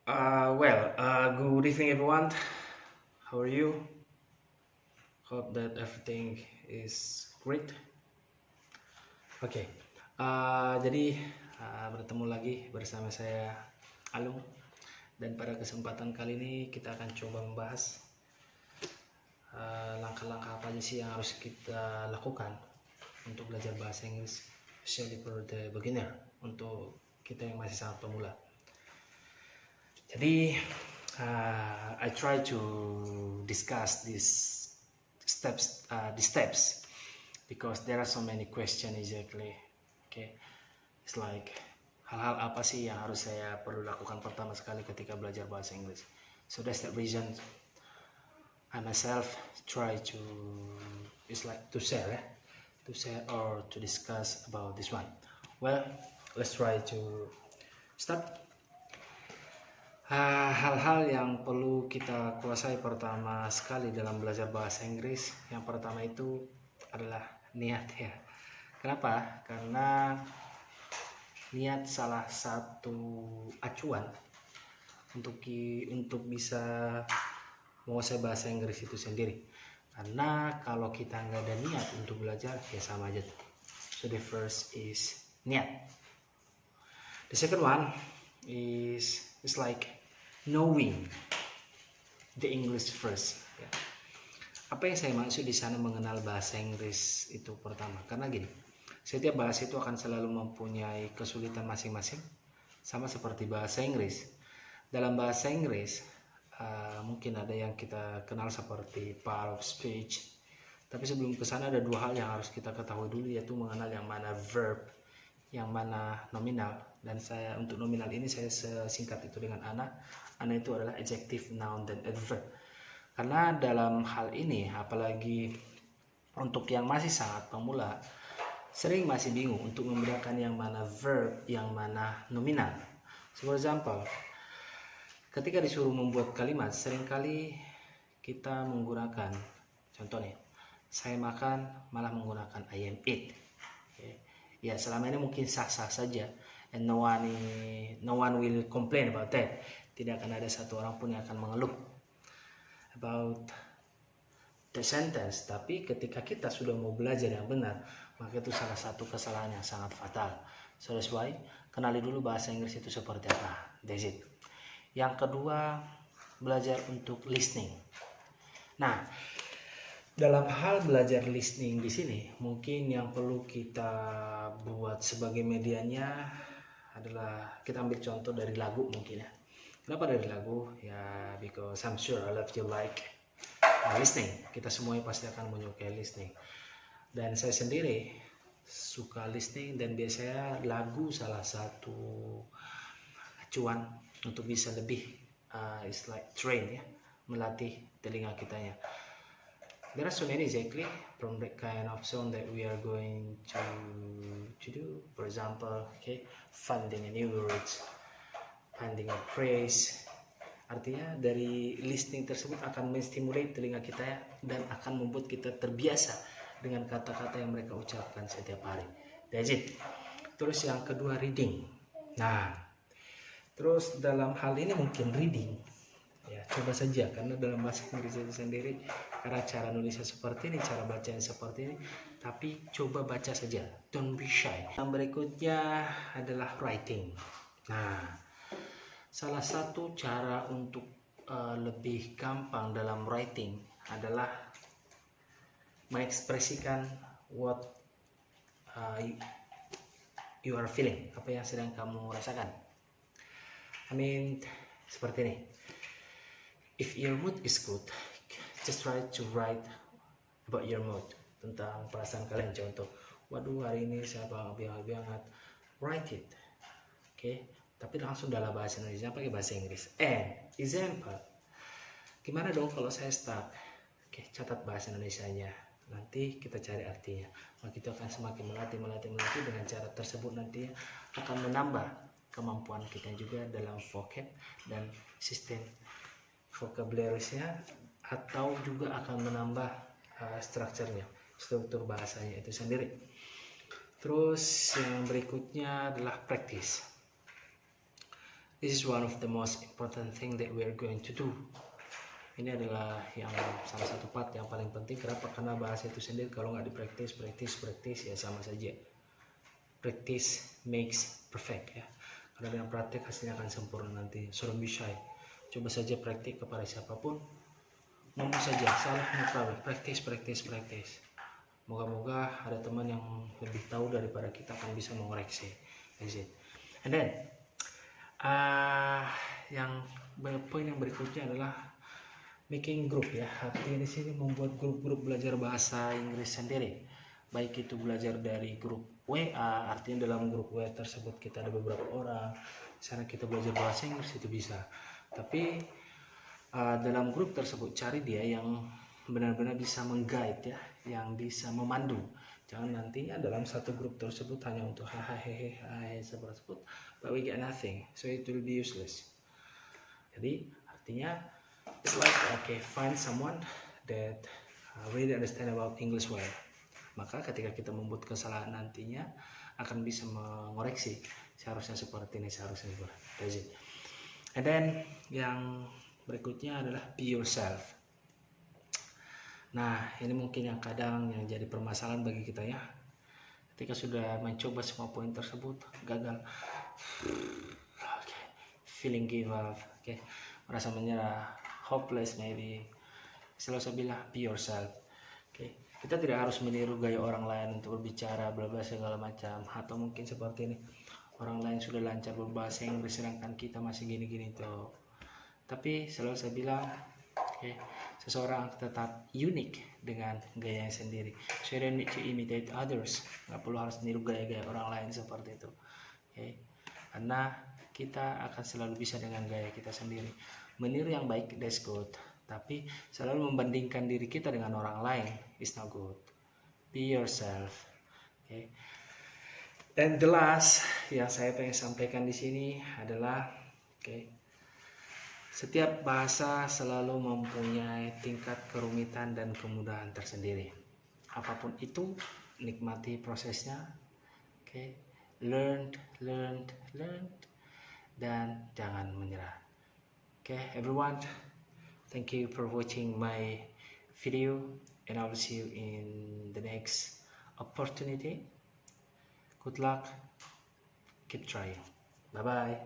Good evening, everyone. How are you? Hope that everything is great. Oke, bertemu lagi bersama saya Alung, dan pada kesempatan kali ini kita akan coba membahas langkah-langkah apa aja sih yang harus kita lakukan untuk belajar bahasa Inggris, especially for the beginner, untuk kita yang masih sangat pemula. Jadi, I try to discuss these steps because there are so many questions exactly. Okay, it's like hal-hal apa sih yang harus saya perlu lakukan pertama sekali ketika belajar bahasa Inggris. So that's the reason I myself try to share or to discuss about this one. Well, let's try to start. Hal-hal yang perlu kita kuasai pertama sekali dalam belajar bahasa Inggris, yang pertama itu adalah niat ya. Kenapa? Karena niat salah satu acuan untuk bisa menguasai bahasa Inggris itu sendiri. Karena kalau kita nggak ada niat untuk belajar, ya sama aja. So the first is niat. The second one is like knowing the English first. Ya. Apa yang saya maksud di sana mengenal bahasa Inggris itu pertama? Karena gini, setiap bahasa itu akan selalu mempunyai kesulitan masing-masing, sama seperti bahasa Inggris. Dalam bahasa Inggris, mungkin ada yang kita kenal seperti part of speech. Tapi sebelum ke sana ada dua hal yang harus kita ketahui dulu, yaitu mengenal yang mana verb, yang mana nominal. Dan saya untuk nominal ini saya singkat itu dengan ana. Ana itu adalah adjective, noun, dan adverb. Karena dalam hal ini, apalagi untuk yang masih sangat pemula, sering masih bingung untuk membedakan yang mana verb, yang mana nominal. So, for example, ketika disuruh membuat kalimat, seringkali kita menggunakan, contoh nih, saya makan malah menggunakan I am eat. Okay. Ya, selama ini mungkin sah-sah saja, and no one will complain about that. Tidak akan ada satu orang pun yang akan mengeluh about the sentence. Tapi ketika kita sudah mau belajar yang benar, maka itu salah satu kesalahan yang sangat fatal. So that's why kenali dulu bahasa Inggris itu seperti apa. That's it. Yang kedua, belajar untuk listening. Nah, dalam hal belajar listening di sini, mungkin yang perlu kita buat sebagai medianya adalah kita ambil contoh dari lagu mungkin ya. Kenapa dari lagu? Ya, because I'm sure all of you like listening. Kita semuanya pasti akan menyukai listening. Dan saya sendiri suka listening, dan biasanya lagu salah satu acuan untuk bisa lebih it's like train ya, melatih telinga kitanya. There are so many exactly from the kind of song that we are going to do. For example, okay, finding a new words, finding a phrase. Artinya dari listening tersebut akan menstimulate telinga kita ya, dan akan membuat kita terbiasa dengan kata-kata yang mereka ucapkan setiap hari. That's it. Terus yang kedua, reading. Nah, terus dalam hal ini mungkin reading ya, coba saja, karena dalam bahasa Inggris itu sendiri, karena cara nulisnya seperti ini, cara bacanya seperti ini, tapi coba baca saja, don't be shy. Yang berikutnya adalah writing. Nah, salah satu cara untuk lebih gampang dalam writing adalah mengekspresikan what you are feeling, apa yang sedang kamu rasakan. I mean, seperti ini. If your mood is good, just try to write about your mood, tentang perasaan kalian. Contoh, waduh hari ini saya banget. Write it, okay? Tapi langsung dalam bahasa Indonesia, pakai bahasa Inggris. And example, gimana dong kalau saya stuck? Oke, catat bahasa Indonesianya. Nanti kita cari artinya. Maka itu akan semakin melatih dengan cara tersebut, nanti akan menambah kemampuan kita juga dalam vocab dan sistem vocabulary-nya, atau juga akan menambah struktur bahasanya itu sendiri. Terus yang berikutnya adalah practice. This is one of the most important thing that we are going to do. Ini adalah yang salah satu part yang paling penting. Kenapa? Karena bahasa itu sendiri kalau nggak dipraktis ya sama saja. Practice makes perfect ya. Karena dengan praktik hasilnya akan sempurna nanti. So don't be shy. Coba saja praktik kepada siapapun. Ngomong saja, salah no problem. Practice. Moga-moga ada teman yang lebih tahu daripada kita akan bisa mengoreksi. That's it. And then poin yang berikutnya adalah making group ya. Artinya di sini membuat grup-grup belajar bahasa Inggris sendiri. Baik itu belajar dari grup WA, artinya dalam grup WA tersebut kita ada beberapa orang. Di sana kita belajar bahasa Inggris itu bisa. Tapi dalam grup tersebut cari dia yang benar-benar bisa mengguide ya, yang bisa memandu. Jangan nantinya dalam satu grup tersebut hanya untuk hahaha seperti tersebut, but we get nothing, so it will be useless. Jadi artinya it's like find someone that really understand about English well. Maka ketika kita membuat kesalahan nantinya akan bisa mengoreksi. Seharusnya seperti ini, seharusnya seperti ini. And then yang berikutnya adalah be yourself. Nah, ini mungkin yang kadang yang jadi permasalahan bagi kita ya. Ketika sudah mencoba semua poin tersebut, gagal. Feeling give up, merasa menyerah, hopeless maybe. Selalu saya bilang, be yourself. Kita tidak harus meniru gaya orang lain untuk berbicara, bla bla segala macam. Atau mungkin seperti ini, orang lain sudah lancar berbahasa Inggris, sedangkan kita masih gini-gini tuh. Tapi selalu saya bilang, seseorang tetap unik dengan gaya yang sendiri. So you don't need to imitate others. Nggak perlu harus niru gaya-gaya orang lain seperti itu. Karena kita akan selalu bisa dengan gaya kita sendiri. Meniru yang baik, that's good. Tapi selalu membandingkan diri kita dengan orang lain is not good. Be yourself. Dan the last yang saya pengen sampaikan di sini adalah setiap bahasa selalu mempunyai tingkat kerumitan dan kemudahan tersendiri. Apapun itu, nikmati prosesnya. Learn, dan jangan menyerah. Everyone, thank you for watching my video, and I will see you in the next opportunity. Good luck. Keep trying. Bye bye.